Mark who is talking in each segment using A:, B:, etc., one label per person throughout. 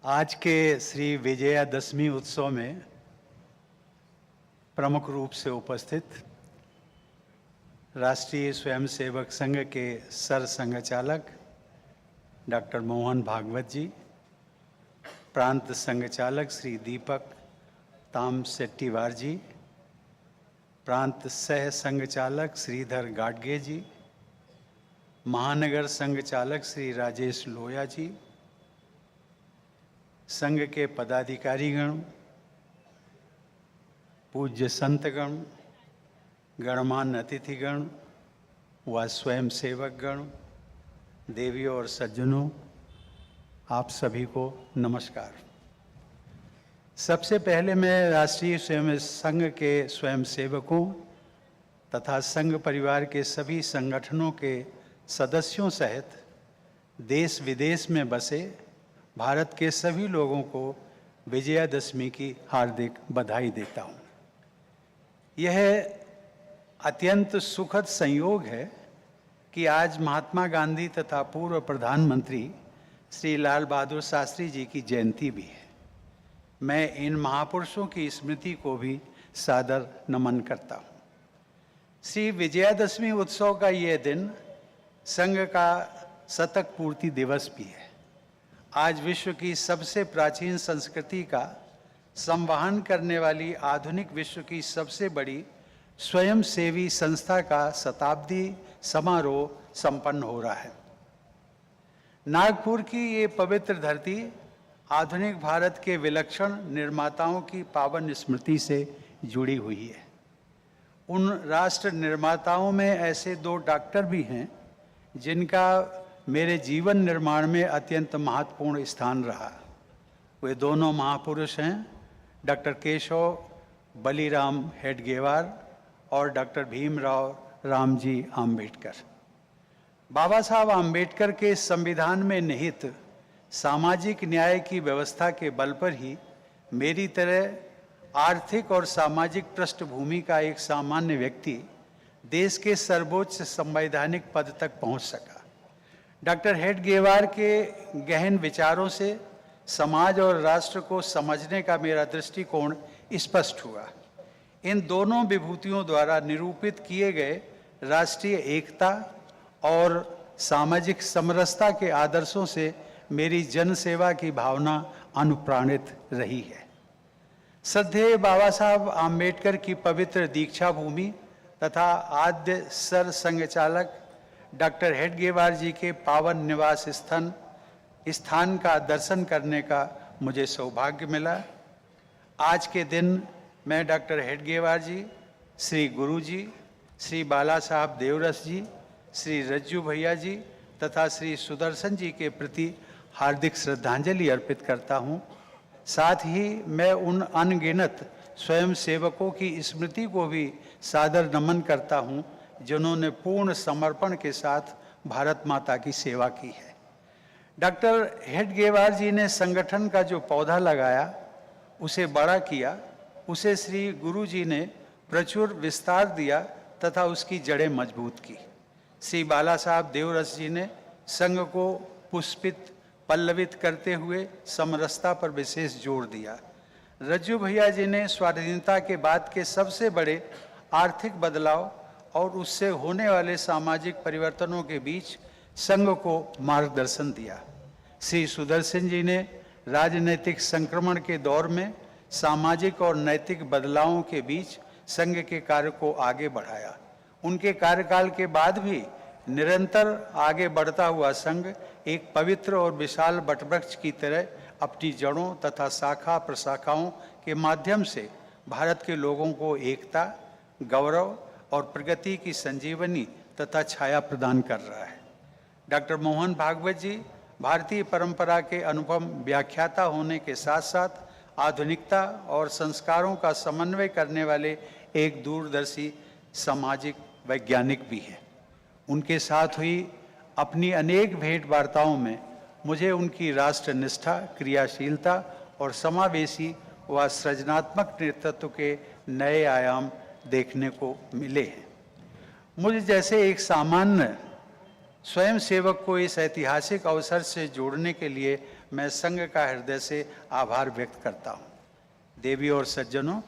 A: आज के श्री विजयादशमी उत्सव में प्रमुख रूप से उपस्थित राष्ट्रीय स्वयंसेवक संघ के सर संघचालक डॉक्टर मोहन भागवत जी, प्रांत संघचालक श्री दीपक ताम सेट्टीवार जी, प्रांत सह संघचालक श्रीधर गाडगे जी, महानगर संघचालक श्री राजेश लोया जी, संघ के पदाधिकारीगण, पूज्य संतगण, गणमान्य अतिथिगण व स्वयं सेवकगण, देवियों और सज्जनों, आप सभी को नमस्कार। सबसे पहले मैं राष्ट्रीय स्वयं संघ के स्वयं सेवकों तथा संघ परिवार के सभी संगठनों के सदस्यों सहित देश विदेश में बसे भारत के सभी लोगों को विजयादशमी की हार्दिक बधाई देता हूँ। यह अत्यंत सुखद संयोग है कि आज महात्मा गांधी तथा पूर्व प्रधानमंत्री श्री लाल बहादुर शास्त्री जी की जयंती भी है। मैं इन महापुरुषों की स्मृति को भी सादर नमन करता हूँ। श्री विजयादशमी उत्सव का ये दिन संघ का शतक पूर्ति दिवस भी है। आज विश्व की सबसे प्राचीन संस्कृति का संवहन करने वाली आधुनिक विश्व की सबसे बड़ी स्वयंसेवी संस्था का शताब्दी समारोह संपन्न हो रहा है। नागपुर की ये पवित्र धरती आधुनिक भारत के विलक्षण निर्माताओं की पावन स्मृति से जुड़ी हुई है। उन राष्ट्र निर्माताओं में ऐसे दो डॉक्टर भी हैं जिनका मेरे जीवन निर्माण में अत्यंत महत्वपूर्ण स्थान रहा। वे दोनों महापुरुष हैं डॉक्टर केशव बलिराम हेडगेवार और डॉक्टर भीमराव रामजी आम्बेडकर। बाबा साहब आम्बेडकर के संविधान में निहित सामाजिक न्याय की व्यवस्था के बल पर ही मेरी तरह आर्थिक और सामाजिक पृष्ठभूमि का एक सामान्य व्यक्ति देश के सर्वोच्च संवैधानिक पद तक पहुंच सका। डॉक्टर हेडगेवार के गहन विचारों से समाज और राष्ट्र को समझने का मेरा दृष्टिकोण स्पष्ट हुआ। इन दोनों विभूतियों द्वारा निरूपित किए गए राष्ट्रीय एकता और सामाजिक समरसता के आदर्शों से मेरी जनसेवा की भावना अनुप्राणित रही है। श्रद्धेय बाबा साहब आम्बेडकर की पवित्र दीक्षा भूमि तथा आद्य सर संघचालक डॉक्टर हेडगेवार जी के पावन निवास स्थान का दर्शन करने का मुझे सौभाग्य मिला। आज के दिन मैं डॉक्टर हेडगेवार जी, श्री गुरु जी, श्री बाला साहब देवरस जी, श्री रज्जू भैया जी तथा श्री सुदर्शन जी के प्रति हार्दिक श्रद्धांजलि अर्पित करता हूँ। साथ ही मैं उन अनगिनत स्वयं सेवकों की स्मृति को भी सादर नमन करता हूँ जिन्होंने पूर्ण समर्पण के साथ भारत माता की सेवा की है। डॉक्टर हेडगेवार जी ने संगठन का जो पौधा लगाया, उसे बड़ा किया, उसे श्री गुरु जी ने प्रचुर विस्तार दिया तथा उसकी जड़ें मजबूत की। श्री बाला साहब देवरस जी ने संघ को पुष्पित पल्लवित करते हुए समरसता पर विशेष जोर दिया। रज्जू भैया जी ने स्वाधीनता के बाद के सबसे बड़े आर्थिक बदलाव और उससे होने वाले सामाजिक परिवर्तनों के बीच संघ को मार्गदर्शन दिया। श्री सुदर्शन जी ने राजनीतिक संक्रमण के दौर में सामाजिक और नैतिक बदलावों के बीच संघ के कार्य को आगे बढ़ाया। उनके कार्यकाल के बाद भी निरंतर आगे बढ़ता हुआ संघ एक पवित्र और विशाल वटवृक्ष की तरह अपनी जड़ों तथा शाखा प्रशाखाओं के माध्यम से भारत के लोगों को एकता, गौरव और प्रगति की संजीवनी तथा छाया प्रदान कर रहा है। डॉक्टर मोहन भागवत जी भारतीय परंपरा के अनुपम व्याख्याता होने के साथ साथ आधुनिकता और संस्कारों का समन्वय करने वाले एक दूरदर्शी सामाजिक वैज्ञानिक भी हैं। उनके साथ हुई अपनी अनेक भेंट वार्ताओं में मुझे उनकी राष्ट्रनिष्ठा, क्रियाशीलता और समावेशी व सृजनात्मक नेतृत्व के नए आयाम देखने को मिले हैं। मुझे जैसे एक सामान्य स्वयं सेवक को इस ऐतिहासिक अवसर से जोड़ने के लिए मैं संघ का हृदय से आभार व्यक्त करता हूँ। देवी और सज्जनों,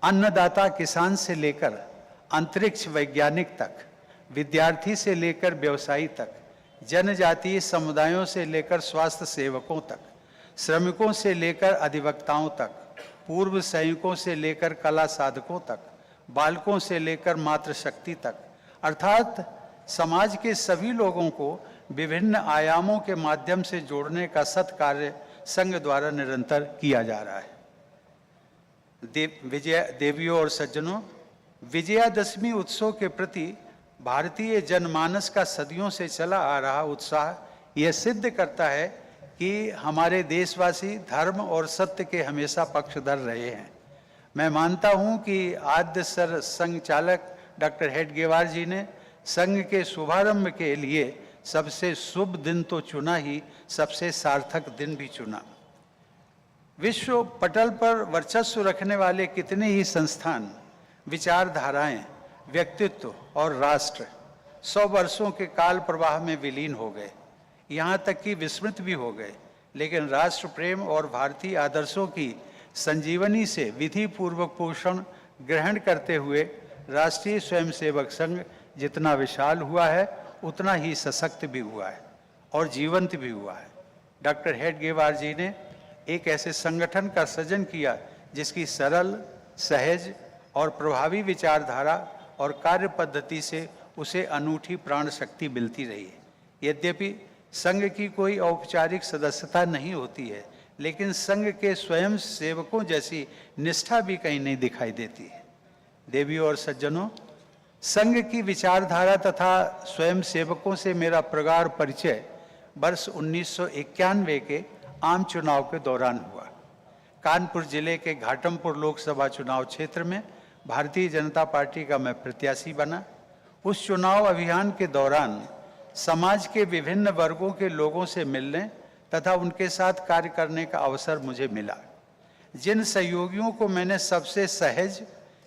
A: अन्नदाता किसान से लेकर अंतरिक्ष वैज्ञानिक तक, विद्यार्थी से लेकर व्यवसायी तक, जनजातीय समुदायों से लेकर स्वास्थ्य सेवकों तक, श्रमिकों से लेकर अधिवक्ताओं तक, पूर्व सैनिकों से लेकर कला साधकों तक, बालकों से लेकर मातृशक्ति तक, अर्थात समाज के सभी लोगों को विभिन्न आयामों के माध्यम से जोड़ने का सत्कार्य संघ द्वारा निरंतर किया जा रहा है। देवियों और सज्जनों, विजयादशमी उत्सव के प्रति भारतीय जनमानस का सदियों से चला आ रहा उत्साह यह सिद्ध करता है कि हमारे देशवासी धर्म और सत्य के हमेशा पक्षधर रहे हैं। मैं मानता हूं कि आद्य सर संघ चालक डॉक्टर हेडगेवार जी ने संघ के शुभारंभ के लिए सबसे शुभ दिन तो चुना ही, सबसे सार्थक दिन भी चुना। विश्व पटल पर वर्चस्व रखने वाले कितने ही संस्थान, विचारधाराएं, व्यक्तित्व और राष्ट्र 100 वर्षों के काल प्रवाह में विलीन हो गए, यहाँ तक कि विस्मृत भी हो गए। लेकिन राष्ट्र प्रेम और भारतीय आदर्शों की संजीवनी से विधि पूर्वक पोषण ग्रहण करते हुए राष्ट्रीय स्वयंसेवक संघ जितना विशाल हुआ है उतना ही सशक्त भी हुआ है और जीवंत भी हुआ है। डॉक्टर हेडगेवार जी ने एक ऐसे संगठन का सृजन किया जिसकी सरल, सहज और प्रभावी विचारधारा और कार्य पद्धति से उसे अनूठी प्राण शक्ति मिलती रही है। यद्यपि संघ की कोई औपचारिक सदस्यता नहीं होती है, लेकिन संघ के स्वयं सेवकों जैसी निष्ठा भी कहीं नहीं दिखाई देती है। देवियों और सज्जनों, संघ की विचारधारा तथा स्वयं सेवकों से मेरा प्रगाढ़ परिचय वर्ष 1991 के आम चुनाव के दौरान हुआ। कानपुर जिले के घाटमपुर लोकसभा चुनाव क्षेत्र में भारतीय जनता पार्टी का मैं प्रत्याशी बना। उस चुनाव अभियान के दौरान समाज के विभिन्न वर्गों के लोगों से मिलने तथा उनके साथ कार्य करने का अवसर मुझे मिला। जिन सहयोगियों को मैंने सबसे सहज,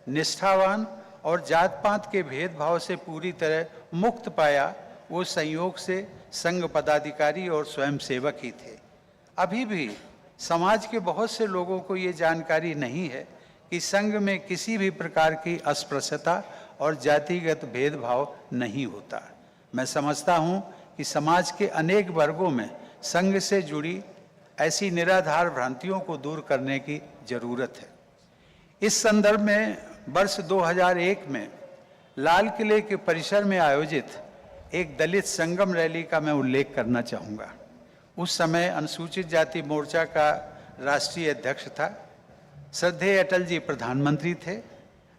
A: निष्ठावान और जात पात के भेदभाव से पूरी तरह मुक्त पाया, वो संयोग से संघ पदाधिकारी और स्वयंसेवक ही थे। अभी भी समाज के बहुत से लोगों को ये जानकारी नहीं है कि संघ में किसी भी प्रकार की अस्पृश्यता और जातिगत भेदभाव नहीं होता। मैं समझता हूँ कि समाज के अनेक वर्गों में संघ से जुड़ी ऐसी निराधार भ्रांतियों को दूर करने की जरूरत है। इस संदर्भ में वर्ष 2001 में लाल किले के परिसर में आयोजित एक दलित संगम रैली का मैं उल्लेख करना चाहूँगा। उस समय अनुसूचित जाति मोर्चा का राष्ट्रीय अध्यक्ष था। श्रद्धेय अटल जी प्रधानमंत्री थे।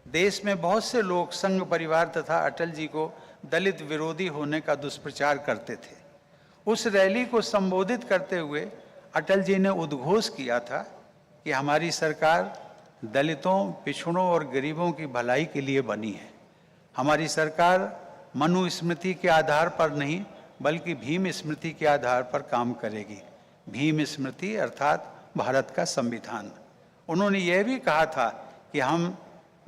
A: देश में बहुत से लोग संघ परिवार तथा अटल जी को दलित विरोधी होने का दुष्प्रचार करते थे। उस रैली को संबोधित करते हुए अटल जी ने उद्घोष किया था कि हमारी सरकार दलितों, पिछड़ों और गरीबों की भलाई के लिए बनी है। हमारी सरकार मनुस्मृति के आधार पर नहीं बल्कि भीम स्मृति के आधार पर काम करेगी। भीम स्मृति अर्थात भारत का संविधान। उन्होंने यह भी कहा था कि हम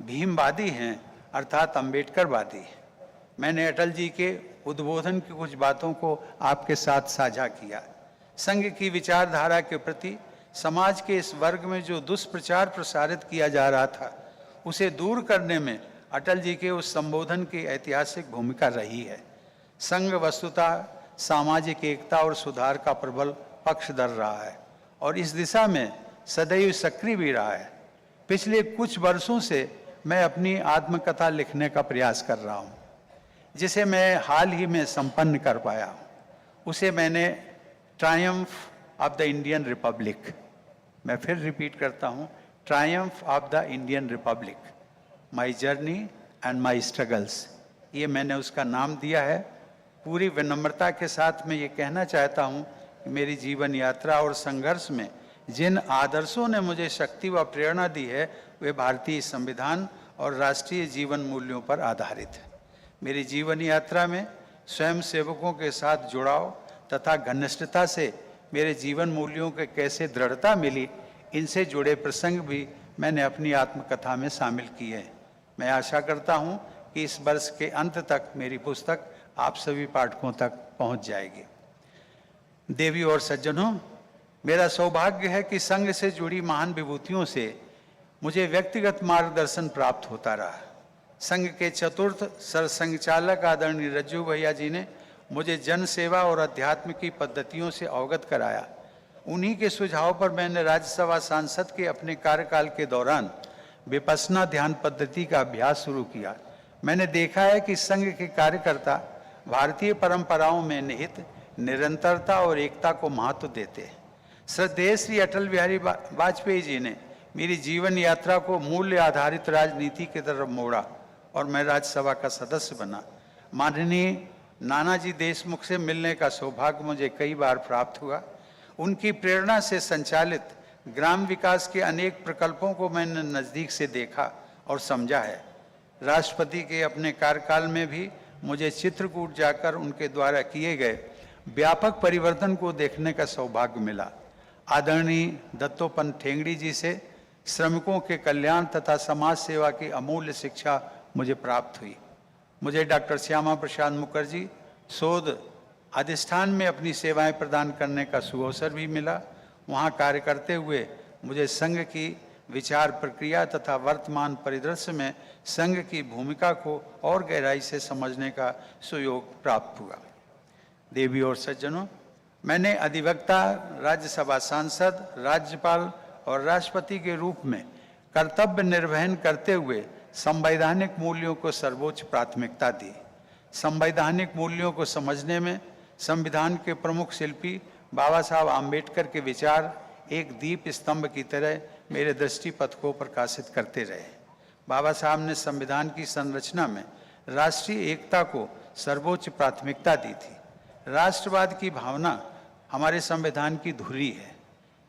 A: भीमवादी हैं अर्थात अम्बेडकरवादी। मैंने अटल जी के उद्बोधन की कुछ बातों को आपके साथ साझा किया। संघ की विचारधारा के प्रति समाज के इस वर्ग में जो दुष्प्रचार प्रसारित किया जा रहा था, उसे दूर करने में अटल जी के उस संबोधन की ऐतिहासिक भूमिका रही है। संघ वस्तुतः सामाजिक एकता और सुधार का प्रबल पक्षधर रहा है और इस दिशा में सदैव सक्रिय भी रहा है। पिछले कुछ वर्षों से मैं अपनी आत्मकथा लिखने का प्रयास कर रहा हूँ, जिसे मैं हाल ही में संपन्न कर पाया। उसे मैंने Triumph of the Indian Republic, मैं फिर रिपीट करता हूँ, Triumph of the Indian Republic, my journey and my struggles, ये मैंने उसका नाम दिया है। पूरी विनम्रता के साथ मैं ये कहना चाहता हूँ कि मेरी जीवन यात्रा और संघर्ष में जिन आदर्शों ने मुझे शक्ति व प्रेरणा दी है, वे भारतीय संविधान और राष्ट्रीय जीवन मूल्यों पर आधारित है। मेरी जीवन यात्रा में स्वयं सेवकों के साथ जुड़ाव तथा घनिष्ठता से मेरे जीवन मूल्यों के कैसे दृढ़ता मिली, इनसे जुड़े प्रसंग भी मैंने अपनी आत्मकथा में शामिल किए हैं। मैं आशा करता हूँ कि इस वर्ष के अंत तक मेरी पुस्तक आप सभी पाठकों तक पहुँच जाएगी। देवी और सज्जनों, मेरा सौभाग्य है कि संघ से जुड़ी महान विभूतियों से मुझे व्यक्तिगत मार्गदर्शन प्राप्त होता रहा। संघ के चतुर्थ सरसंघचालक आदरणीय रज्जू भैया जी ने मुझे जन सेवा और अध्यात्म की पद्धतियों से अवगत कराया। उन्हीं के सुझाव पर मैंने राज्यसभा सांसद के अपने कार्यकाल के दौरान विपश्यना ध्यान पद्धति का अभ्यास शुरू किया। मैंने देखा है कि संघ के कार्यकर्ता भारतीय परंपराओं में निहित निरंतरता और एकता को महत्व देते हैं। श्रद्धेय श्री अटल बिहारी वाजपेयी जी ने मेरी जीवन यात्रा को मूल्य आधारित राजनीति की तरफ मोड़ा और मैं राज्यसभा का सदस्य बना। माननीय नानाजी देशमुख से मिलने का सौभाग्य मुझे कई बार प्राप्त हुआ। उनकी प्रेरणा से संचालित ग्राम विकास के अनेक प्रकल्पों को मैंने नज़दीक से देखा और समझा है। राष्ट्रपति के अपने कार्यकाल में भी मुझे चित्रकूट जाकर उनके द्वारा किए गए व्यापक परिवर्तन को देखने का सौभाग्य मिला। आदरणीय दत्तोपंत ठेंगड़ी जी से श्रमिकों के कल्याण तथा समाज सेवा की अमूल्य शिक्षा मुझे प्राप्त हुई। मुझे डॉक्टर श्यामा प्रसाद मुखर्जी शोध अधिष्ठान में अपनी सेवाएं प्रदान करने का सुअवसर भी मिला। वहां कार्य करते हुए मुझे संघ की विचार प्रक्रिया तथा वर्तमान परिदृश्य में संघ की भूमिका को और गहराई से समझने का सुयोग प्राप्त हुआ। देवी और सज्जनों, मैंने अधिवक्ता, राज्यसभा सांसद, राज्यपाल और राष्ट्रपति के रूप में कर्तव्य निर्वहन करते हुए संवैधानिक मूल्यों को सर्वोच्च प्राथमिकता दी। संवैधानिक मूल्यों को समझने में संविधान के प्रमुख शिल्पी बाबा साहब आम्बेडकर के विचार एक दीप स्तंभ की तरह मेरे दृष्टिपथ को प्रकाशित करते रहे। बाबा साहब ने संविधान की संरचना में राष्ट्रीय एकता को सर्वोच्च प्राथमिकता दी थी। राष्ट्रवाद की भावना हमारे संविधान की धुरी है।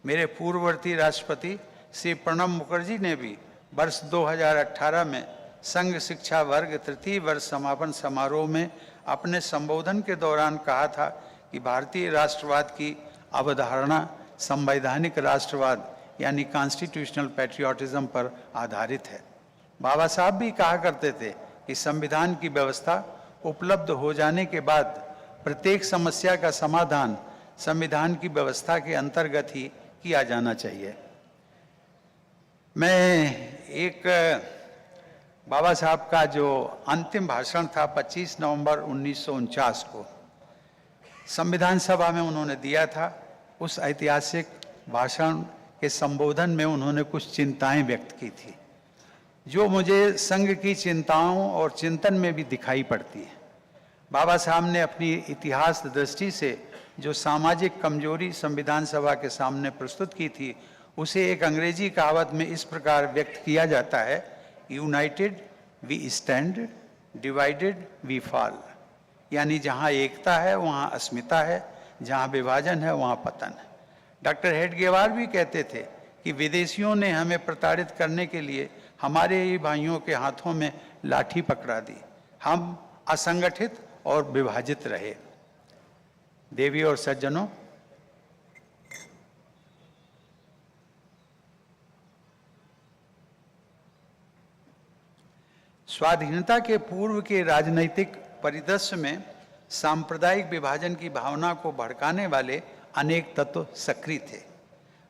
A: मेरे पूर्ववर्ती राष्ट्रपति श्री प्रणब मुखर्जी ने भी वर्ष 2018 में संघ शिक्षा वर्ग तृतीय वर्ष समापन समारोह में अपने संबोधन के दौरान कहा था कि भारतीय राष्ट्रवाद की अवधारणा संवैधानिक राष्ट्रवाद यानी कॉन्स्टिट्यूशनल पैट्रियोटिज्म पर आधारित है। बाबा साहब भी कहा करते थे कि संविधान की व्यवस्था उपलब्ध हो जाने के बाद प्रत्येक समस्या का समाधान संविधान की व्यवस्था के अंतर्गत ही किया जाना चाहिए। मैं एक बाबा साहब का जो अंतिम भाषण था 25 नवंबर 1949 को संविधान सभा में उन्होंने दिया था। उस ऐतिहासिक भाषण के संबोधन में उन्होंने कुछ चिंताएं व्यक्त की थी जो मुझे संघ की चिंताओं और चिंतन में भी दिखाई पड़ती है। बाबा साहब ने अपनी इतिहास दृष्टि से जो सामाजिक कमजोरी संविधान सभा के सामने प्रस्तुत की थी उसे एक अंग्रेजी कहावत में इस प्रकार व्यक्त किया जाता है, united we stand, divided we fall. यानी जहाँ एकता है वहाँ अस्मिता है, जहाँ विभाजन है वहाँ पतन है। डॉक्टर हेडगेवार भी कहते थे कि विदेशियों ने हमें प्रताड़ित करने के लिए हमारे ही भाइयों के हाथों में लाठी पकड़ा दी। हम असंगठित और विभाजित रहे। देवी और सज्जनों, स्वाधीनता के पूर्व के राजनीतिक परिदृश्य में सांप्रदायिक विभाजन की भावना को भड़काने वाले अनेक तत्व सक्रिय थे।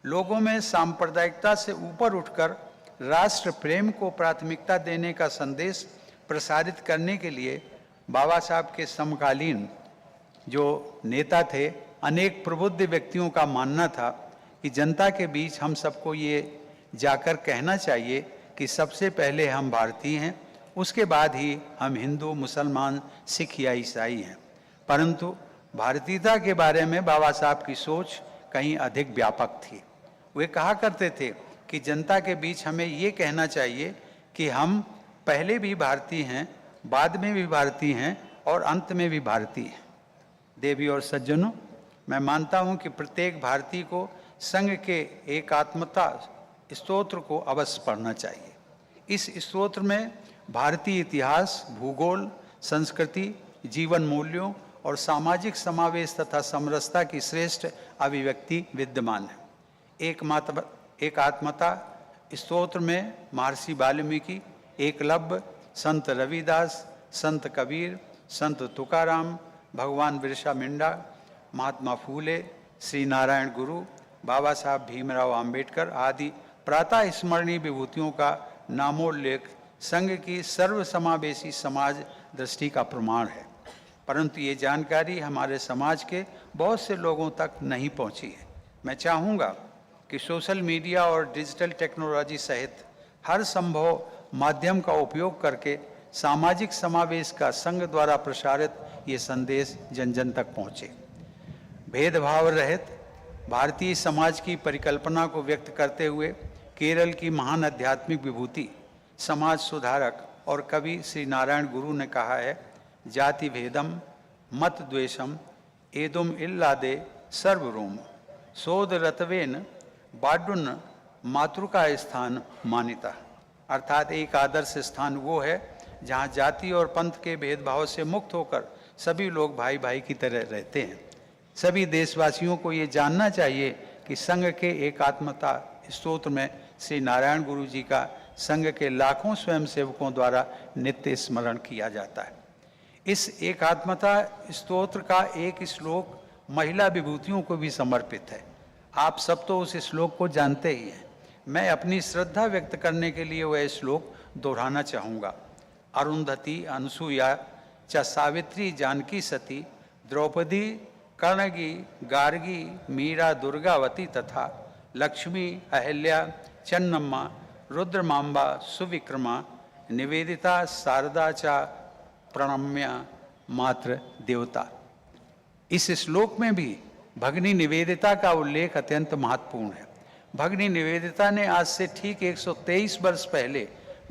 A: लोगों में सांप्रदायिकता से ऊपर उठकर राष्ट्र प्रेम को प्राथमिकता देने का संदेश प्रसारित करने के लिए बाबा साहब के समकालीन जो नेता थे, अनेक प्रबुद्ध व्यक्तियों का मानना था कि जनता के बीच हम सबको ये जाकर कहना चाहिए कि सबसे पहले हम भारतीय हैं, उसके बाद ही हम हिंदू, मुसलमान, सिख या ईसाई हैं। परंतु भारतीयता के बारे में बाबा साहब की सोच कहीं अधिक व्यापक थी। वे कहा करते थे कि जनता के बीच हमें ये कहना चाहिए कि हम पहले भी भारतीय हैं, बाद में भी भारतीय हैं और अंत में भी भारतीय हैं। देवी और सज्जनों, मैं मानता हूं कि प्रत्येक भारतीय को संघ के एकात्मता स्तोत्र को अवश्य पढ़ना चाहिए। इस स्तोत्र में भारतीय इतिहास, भूगोल, संस्कृति, जीवन मूल्यों और सामाजिक समावेश तथा समरसता की श्रेष्ठ अभिव्यक्ति विद्यमान है। एकात्मता स्तोत्र में महर्षि वाल्मीकि, एकलव्य, संत रविदास, संत कबीर, संत तुकाराम, भगवान बिरसा मुंडा, महात्मा फूले, श्री नारायण गुरु, बाबा साहब भीमराव अंबेडकर आदि प्रातः स्मरणीय विभूतियों का नामोल्लेख संघ की सर्वसमावेशी समाज दृष्टि का प्रमाण है, परंतु ये जानकारी हमारे समाज के बहुत से लोगों तक नहीं पहुंची है। मैं चाहूँगा कि सोशल मीडिया और डिजिटल टेक्नोलॉजी सहित हर संभव माध्यम का उपयोग करके सामाजिक समावेश का संघ द्वारा प्रसारित ये संदेश जन जन तक पहुँचे। भेदभाव रहित भारतीय समाज की परिकल्पना को व्यक्त करते हुए केरल की महान आध्यात्मिक विभूति, समाज सुधारक और कवि श्री नारायण गुरु ने कहा है, जाति भेदम मत द्वेषम एदुम इल्लादे सर्वरोम सोद रतवेन बाडुन मातृका स्थान मानिता। अर्थात एक आदर्श स्थान वो है जहाँ जाति और पंथ के भेदभाव से मुक्त होकर सभी लोग भाई भाई की तरह रहते हैं। सभी देशवासियों को ये जानना चाहिए कि संघ के एकात्मता स्तोत्र में श्री नारायण गुरु जी का संघ के लाखों स्वयंसेवकों द्वारा नित्य स्मरण किया जाता है। इस एकात्मता स्तोत्र का एक श्लोक महिला विभूतियों को भी समर्पित है। आप सब तो उस श्लोक को जानते ही हैं। मैं अपनी श्रद्धा व्यक्त करने के लिए वह श्लोक दोहराना चाहूँगा। अरुंधति अनसुया च सावित्री जानकी सती द्रौपदी कर्णगी गार्गी मीरा दुर्गावती तथा लक्ष्मी अहिल्या चन्नम्मा रुद्रमांबा सुविक्रमा निवेदिता शारदा चा प्रणम्य मात्र देवता। इस श्लोक में भी भगनी निवेदिता का उल्लेख अत्यंत महत्वपूर्ण है। भगनी निवेदिता ने आज से ठीक 123 वर्ष पहले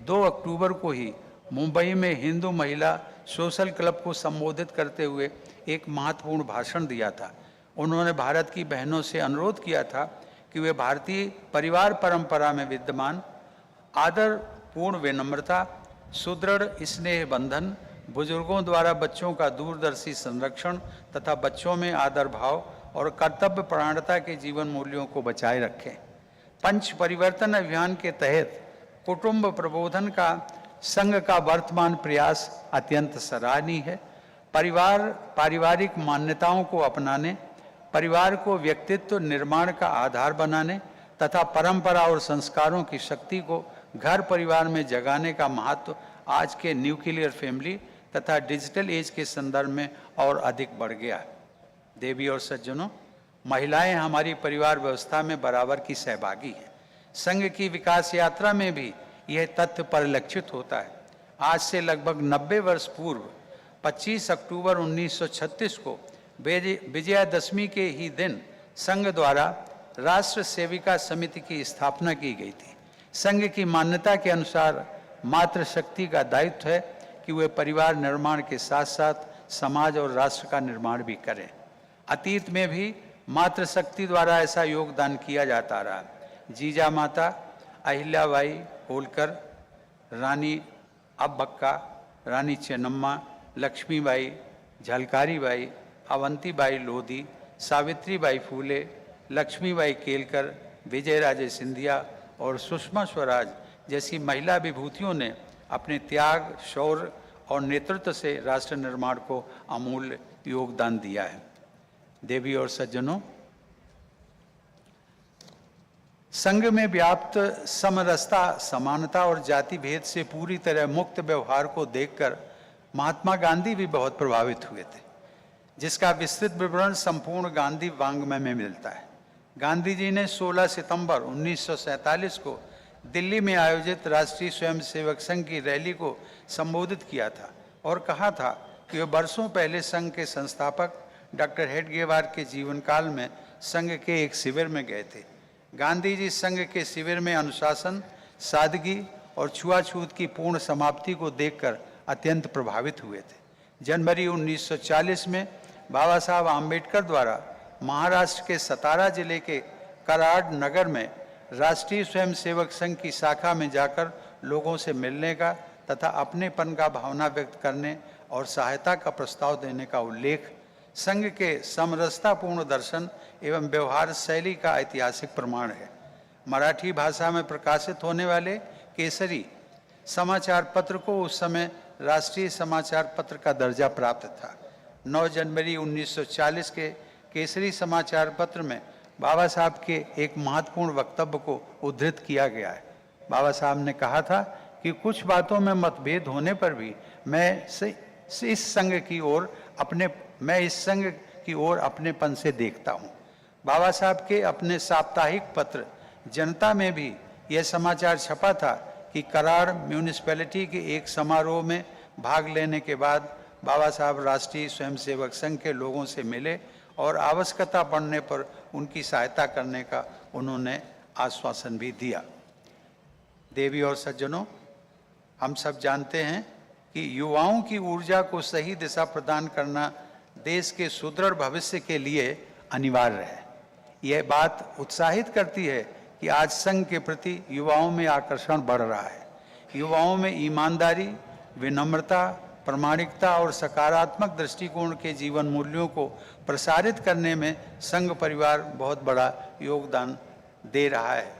A: 2 अक्टूबर को ही मुंबई में हिंदू महिला सोशल क्लब को संबोधित करते हुए एक महत्वपूर्ण भाषण दिया था। उन्होंने भारत की बहनों से अनुरोध किया था कि वे भारतीय परिवार परंपरा में विद्यमान आदर पूर्ण विनम्रता, सुदृढ़ स्नेह बंधन, बुजुर्गों द्वारा बच्चों का दूरदर्शी संरक्षण तथा बच्चों में आदर भाव और कर्तव्य परायणता के जीवन मूल्यों को बचाए रखें। पंच परिवर्तन अभियान के तहत कुटुंब प्रबोधन का संघ का वर्तमान प्रयास अत्यंत सराहनीय है। पारिवारिक मान्यताओं को अपनाने, परिवार को व्यक्तित्व निर्माण का आधार बनाने तथा परंपरा और संस्कारों की शक्ति को घर परिवार में जगाने का महत्व आज के न्यूक्लियर फैमिली तथा डिजिटल एज के संदर्भ में और अधिक बढ़ गया है। देवी और सज्जनों, महिलाएं हमारी परिवार व्यवस्था में बराबर की सहभागी हैं। संघ की विकास यात्रा में भी यह तथ्य परिलक्षित होता है। आज से लगभग 90 वर्ष पूर्व 25 अक्टूबर 1936 को विजयादशमी के ही दिन संघ द्वारा राष्ट्र सेविका समिति की स्थापना की गई थी। संघ की मान्यता के अनुसार मातृशक्ति का दायित्व है कि वे परिवार निर्माण के साथ साथ समाज और राष्ट्र का निर्माण भी करें। अतीत में भी मातृशक्ति द्वारा ऐसा योगदान किया जाता रहा। जीजा माता अहिल्याबाई होलकर, रानी अब्बक्का, रानी चेन्नम्मा, लक्ष्मीबाई, झलकारीबाई, अवंतीबाई लोधी, सावित्रीबाई फूले, लक्ष्मीबाई केलकर, विजयराजे सिंधिया और सुषमा स्वराज जैसी महिला विभूतियों ने अपने त्याग, शौर्य और नेतृत्व से राष्ट्र निर्माण को अमूल्य योगदान दिया है। देवी और सज्जनों, संघ में व्याप्त समरसता, समानता और जाति भेद से पूरी तरह मुक्त व्यवहार को देखकर महात्मा गांधी भी बहुत प्रभावित हुए थे, जिसका विस्तृत विवरण संपूर्ण गांधी वाङ्मय में मिलता है। गांधी जी ने 16 सितंबर 1947 को दिल्ली में आयोजित राष्ट्रीय स्वयंसेवक संघ की रैली को संबोधित किया था और कहा था कि वे वर्षों पहले संघ के संस्थापक डॉक्टर हेडगेवार के जीवन काल में संघ के एक शिविर में गए थे। गांधी जी संघ के शिविर में अनुशासन, सादगी और छुआछूत की पूर्ण समाप्ति को देखकर अत्यंत प्रभावित हुए थे। जनवरी 1940 में बाबा साहब आम्बेडकर द्वारा महाराष्ट्र के सतारा जिले के कराड नगर में राष्ट्रीय स्वयंसेवक संघ की शाखा में जाकर लोगों से मिलने का तथा अपनेपन का भावना व्यक्त करने और सहायता का प्रस्ताव देने का उल्लेख संघ के समरसतापूर्ण दर्शन एवं व्यवहार शैली का ऐतिहासिक प्रमाण है। मराठी भाषा में प्रकाशित होने वाले केसरी समाचार पत्र को उस समय राष्ट्रीय समाचार पत्र का दर्जा प्राप्त था। 9 जनवरी 1940 के केसरी समाचार पत्र में बाबा साहब के एक महत्वपूर्ण वक्तव्य को उद्धृत किया गया है। बाबा साहब ने कहा था कि कुछ बातों में मतभेद होने पर भी मैं इस संघ की ओर अपनेपन से देखता हूँ। बाबा साहब के अपने साप्ताहिक पत्र जनता में भी यह समाचार छपा था कि कराड़ म्यूनिसिपैलिटी के एक समारोह में भाग लेने के बाद बाबा साहब राष्ट्रीय स्वयंसेवक संघ के लोगों से मिले और आवश्यकता पड़ने पर उनकी सहायता करने का उन्होंने आश्वासन भी दिया। देवी और सज्जनों, हम सब जानते हैं कि युवाओं की ऊर्जा को सही दिशा प्रदान करना देश के सुदृढ़ भविष्य के लिए अनिवार्य है। यह बात उत्साहित करती है कि आज संघ के प्रति युवाओं में आकर्षण बढ़ रहा है। युवाओं में ईमानदारी, विनम्रता, प्रामाणिकता और सकारात्मक दृष्टिकोण के जीवन मूल्यों को प्रसारित करने में संघ परिवार बहुत बड़ा योगदान दे रहा है।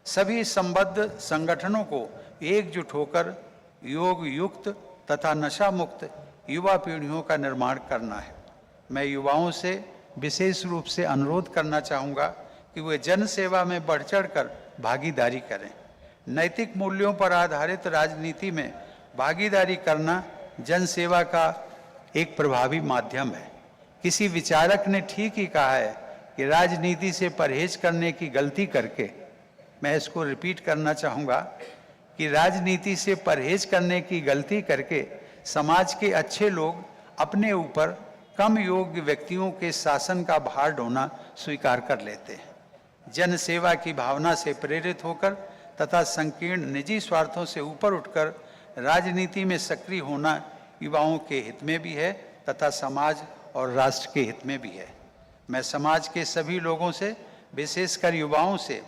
A: सभी संबद्ध संगठनों को एकजुट होकर योग युक्त तथा नशा मुक्त युवा पीढ़ियों का निर्माण करना है। मैं युवाओं से विशेष रूप से अनुरोध करना चाहूँगा कि वे जन सेवा में बढ़ चढ़कर भागीदारी करें। नैतिक मूल्यों पर आधारित राजनीति में भागीदारी करना जन सेवा का एक प्रभावी माध्यम है। किसी विचारक ने ठीक ही कहा है कि राजनीति से परहेज करने की गलती करके, मैं इसको रिपीट करना चाहूँगा कि राजनीति से परहेज करने की गलती करके समाज के अच्छे लोग अपने ऊपर कम योग्य व्यक्तियों के शासन का भार ढोना स्वीकार कर लेते हैं। जन सेवा की भावना से प्रेरित होकर तथा संकीर्ण निजी स्वार्थों से ऊपर उठकर राजनीति में सक्रिय होना युवाओं के हित में भी है तथा समाज और राष्ट्र के हित में भी है। मैं समाज के सभी लोगों से, विशेषकर युवाओं से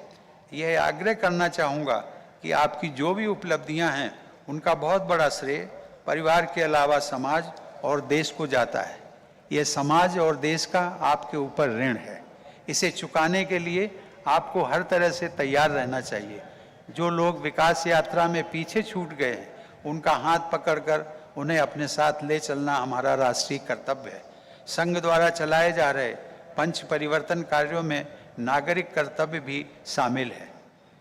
A: यह आग्रह करना चाहूँगा कि आपकी जो भी उपलब्धियां हैं उनका बहुत बड़ा श्रेय परिवार के अलावा समाज और देश को जाता है। यह समाज और देश का आपके ऊपर ऋण है। इसे चुकाने के लिए आपको हर तरह से तैयार रहना चाहिए। जो लोग विकास यात्रा में पीछे छूट गए हैं, उनका हाथ पकड़कर उन्हें अपने साथ ले चलना हमारा राष्ट्रीय कर्तव्य है। संघ द्वारा चलाए जा रहे पंच परिवर्तन कार्यों में नागरिक कर्तव्य भी शामिल है।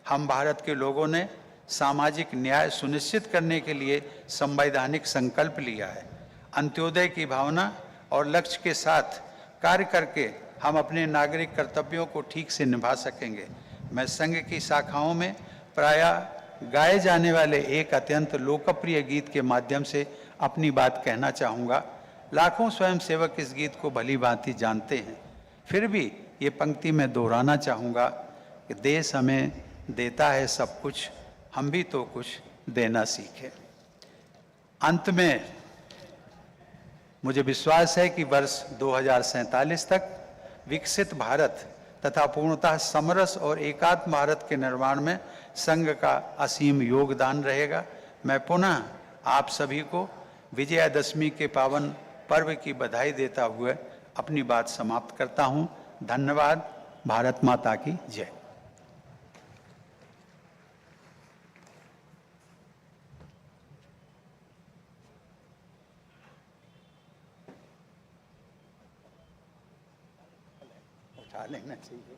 A: हम भारत के लोगों ने सामाजिक न्याय सुनिश्चित करने के लिए संवैधानिक संकल्प लिया है। अंत्योदय की भावना और लक्ष्य के साथ कार्य करके हम अपने नागरिक कर्तव्यों को ठीक से निभा सकेंगे। मैं संघ की शाखाओं में प्रायः गाए जाने वाले एक अत्यंत लोकप्रिय गीत के माध्यम से अपनी बात कहना चाहूँगा। लाखों स्वयंसेवक इस गीत को भली भांति जानते हैं, फिर भी ये पंक्ति मैं दोहराना चाहूँगा कि देश हमें देता है सब कुछ, हम भी तो कुछ देना सीखें। अंत में मुझे विश्वास है कि वर्ष 2047 तक विकसित भारत तथा पूर्णतः समरस और एकात्म भारत के निर्माण में संघ का असीम योगदान रहेगा। मैं पुनः आप सभी को विजयादशमी के पावन पर्व की बधाई देता हुए अपनी बात समाप्त करता हूँ। धन्यवाद। भारत माता की जय। उठा लेना चाहिए।